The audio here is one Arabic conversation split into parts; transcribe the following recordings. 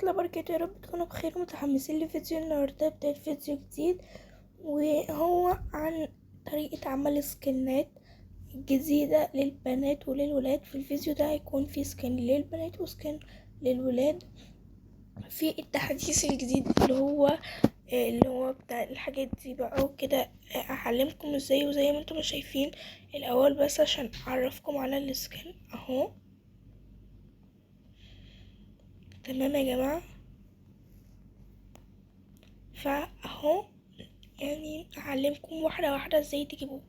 الله وبركاته. يا رب تكونوا بخير ومتحمسين لفيديو النهارده. بداية فيديو جديد وهو عن طريقة عمل سكنات جديدة للبنات وللولاد. في الفيديو ده هيكون في سكن للبنات وسكن للولاد في التحديث الجديد اللي هو بتاع الحاجات دي بقى وكده. اعلمكم ازاي، وزي ما انتم شايفين الاول بس عشان اعرفكم على السكن اهو. تمام يا جماعة، فاهو يعني اعلمكم واحدة واحدة ازاي تجيبوه.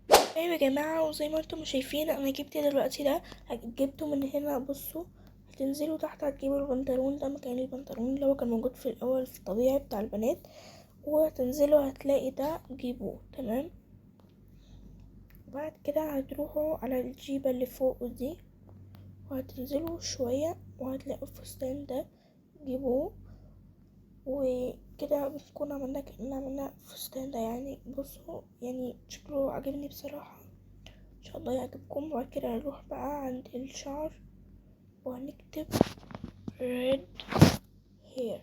طيب يا جماعة، وزي ما انتم شايفين انا جبت دلوقتي ده، جبته من هنا. بصوا، هتنزلوا تحت هتجيبوا البنطلون ده مكان البنطلون اللي هو كان موجود في الاول في الطبيعي بتاع البنات، وهتنزلوا هتلاقي ده جيبوه. تمام، بعد كده هتروحوا على الجيبة اللي فوق دي وهتنزلوا شوية وهتلاقوا الفستان ده جيبوه. وكده بنكون عملنا كأننا عملنا فستان ده. يعني بصوا، يعني شكله عجبني بصراحة، ان شاء الله يعجبكم. وبعد كده هنروح بقى عند الشعر وهنكتب red hair.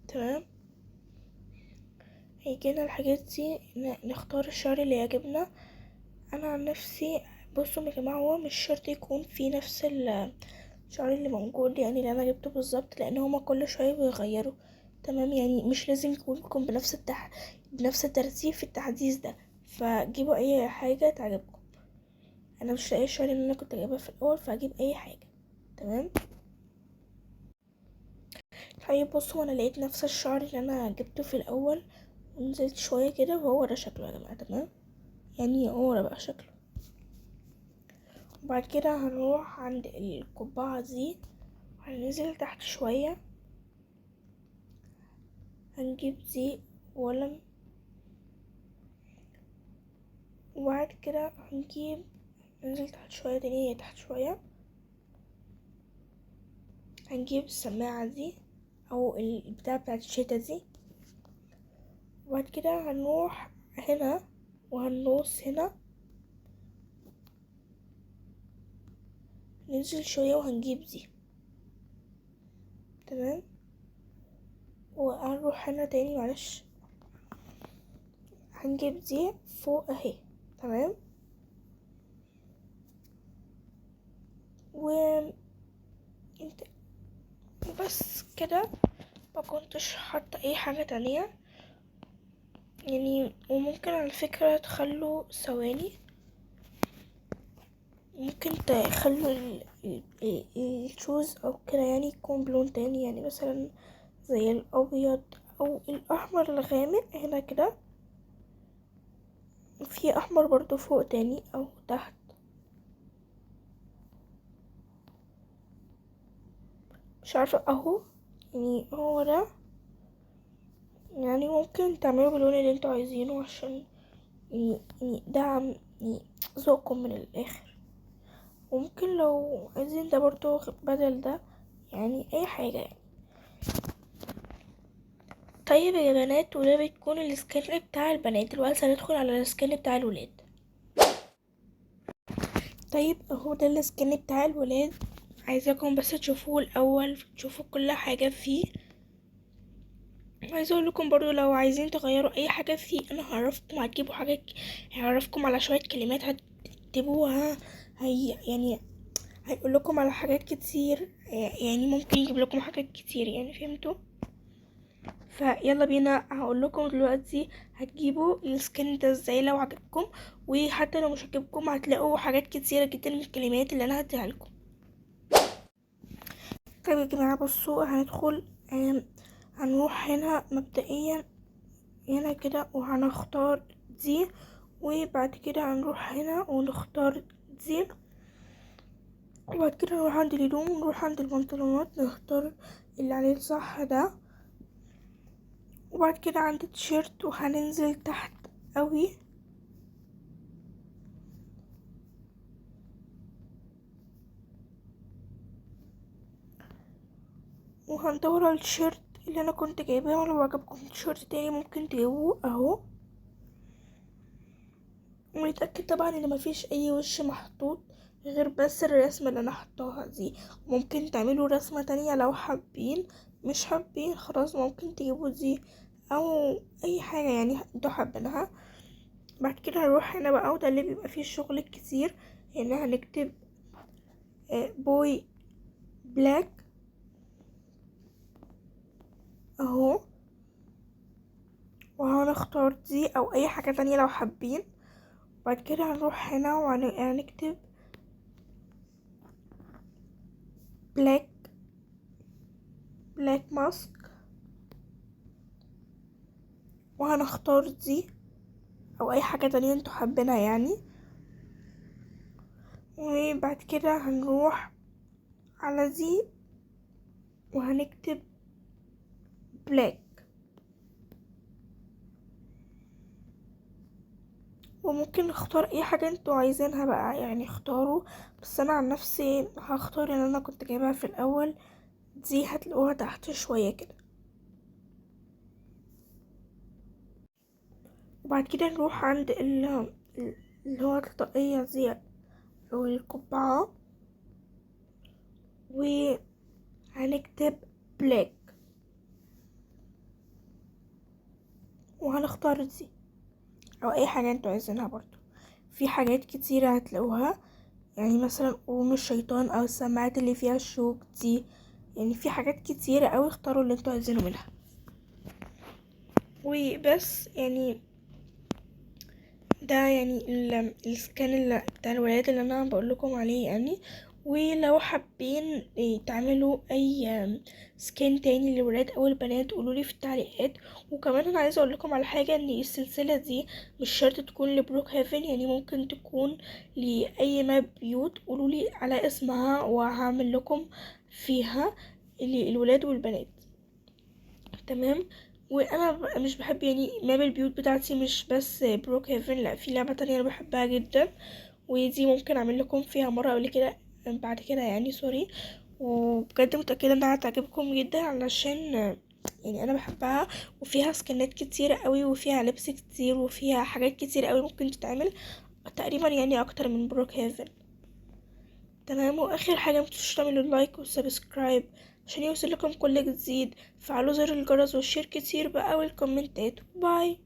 تمام، هيجينا الحاجات دي نختار الشعر اللي يعجبنا. انا عن نفسي بصوا يا جماعة، هو مش شرط يكون في نفس الشعر اللي موجود يعني اللي انا جبته بالظبط، لان هما كل شوية بيغيروا. تمام، يعني مش لازم يكون بنفس الترتيب في التحديث ده، فجيبوا اي حاجة تعجبكم. انا مش لاقي الشعر اللي انا كنت جايبها في الاول، فهجيب اي حاجة. تمام، طيب بصوا، انا لقيت نفس الشعر اللي انا جبته في الاول ونزلت شوية كده، وهو ده شكله يا جماعة. تمام، يعني هو ده بقى شكله. وبعد كده هنروح عند القبعة دي وهننزل تحت شوية، هنجيب دي ولم، وبعد كده ننزل تحت شوية تاني، تحت شوية هنجيب السماعة دي او البتاع بتاعت الشتا دي. وبعد كده هنروح هنا وهنقص هنا، ننزل شوية وهنجيب دي. تمام، وهنروح هنا تاني معلش، هنجيب دي فوق اهي. تمام، و انت بس كده، ما كنتش حاطه اي حاجه تانية يعني. وممكن على فكره تخلوا ثواني، ممكن تخلوا الشوز او كده يعني يكون بلون تاني، يعني مثلا زي الابيض او الاحمر الغامق هنا كده، في احمر برضو فوق تاني او تحت. مش عارفه اهو، يعني هو ده. يعني ممكن تعملوا باللون اللي انتوا عايزينه عشان يعني ده يعني ذوقكم من الاخر. وممكن لو عايزين ده برضو بدل ده، يعني اي حاجة يعني. طيب يا بنات، وده بتكون السكن بتاع البنات. دلوقتي هندخل على السكن بتاع الولاد. طيب اهو ده السكن بتاع الولاد، عايزاكم بس تشوفوه الاول، تشوفوا كل حاجة فيه. عايزه اقول لكم برضو لو عايزين تغيروا اي حاجه فيه، انا هعرفكم، هتجيبوا حاجه، هعرفكم على شويه كلمات هتكتبوها. يعني هيقول لكم على حاجات كتير، يعني ممكن يجيب لكم حاجات كتير يعني، فهمتوا؟ فيلا بينا، هقول لكم دلوقتي هتجيبوا السكن ده ازاي لو عجبكم، وحتى لو مش عجبكم هتلاقوا حاجات كتيره جدا من الكلمات اللي انا هديها لكم. طيب يا جماعه بصوا، هندخل هنروح هنا مبدئيا هنا كده وهنختار دي، وبعد كده هنروح هنا ونختار دي، وبعد كده نروح عند الهدوم ونروح عند البنطلونات نختار اللي عليه الصح ده، وبعد كده عند التيشيرت وهننزل تحت قوي وهندور على التيشيرت اللي انا كنت جايباه. ولو عجبكم تيشيرت تاني ممكن تجيبوه اهو، ونتأكد طبعا ان مفيش اي وش محطوط غير بس الرسمة اللي انا حطاها دي. ممكن تعملوا رسمة تانية لو حابين، مش حابين خلاص ممكن تجيبوا دي او اي حاجة يعني انتوا حابينها. بعد كده هنروح هنا بقى، وده اللي بيبقى فيه الشغل الكتير. هنا هنكتب بوي بلاك اهو، وهنختار دي او اي حاجة تانية لو حابين. بعد كده هنروح هنا وهنكتب بلاك ماسك، وهنختار دي او اي حاجة تانية انتوا حابينها يعني. وبعد كده هنروح على دي وهنكتب بلاك، وممكن نختار اي حاجة انتوا عايزينها بقى يعني اختاروا. بس انا عن نفسي هختار ان انا كنت جايبها في الاول، دي هتلاقوها تحت شوية كده. وبعد كده نروح عند اللي هو الطاقية دي او القبعة، وهنكتب بلاك، وهنختار دي او اي حاجة انتوا عايزينها. برضو في حاجات كتيرة هتلاقوها، يعني مثلا قوم الشيطان او السماعات اللي فيها الشوك دي، يعني في حاجات كتيرة اوي. اختاروا اللي انتوا عايزينه منها وبس. يعني ده يعني السكان اللي بتاع الولايات اللي انا بقول لكم عليه يعني. ولو حابين تعملوا اي سكان تاني للولاد او البنات قولوا لي في التعليقات. وكمان انا عايزه اقول لكم على حاجه، ان السلسله دي مش شرط تكون لبروك هيفن، يعني ممكن تكون لاي ماب بيوت. قولوا لي على اسمها وهعمل لكم فيها الولاد والبنات. تمام. وانا مش بحب يعني ماب البيوت بتاعتي مش بس بروك هيفن، لا في لعبة تانية انا بحبها جدا، ودي ممكن اعمل لكم فيها مرة قبل كده بعد كده يعني سوري. وبجد متأكدة انها هتعجبكم جدا، علشان يعني انا بحبها، وفيها سكنات كتيرة قوي، وفيها لبس كتير، وفيها حاجات كتير قوي ممكن تتعمل تقريبا يعني اكتر من بروك هيفن. تمام. واخر حاجه متنسوش تعملوا لايك وسبسكرايب عشان يوصل لكم كل جديد. فعلوا زر الجرس والشير كتير بقى والكومنتات. باي.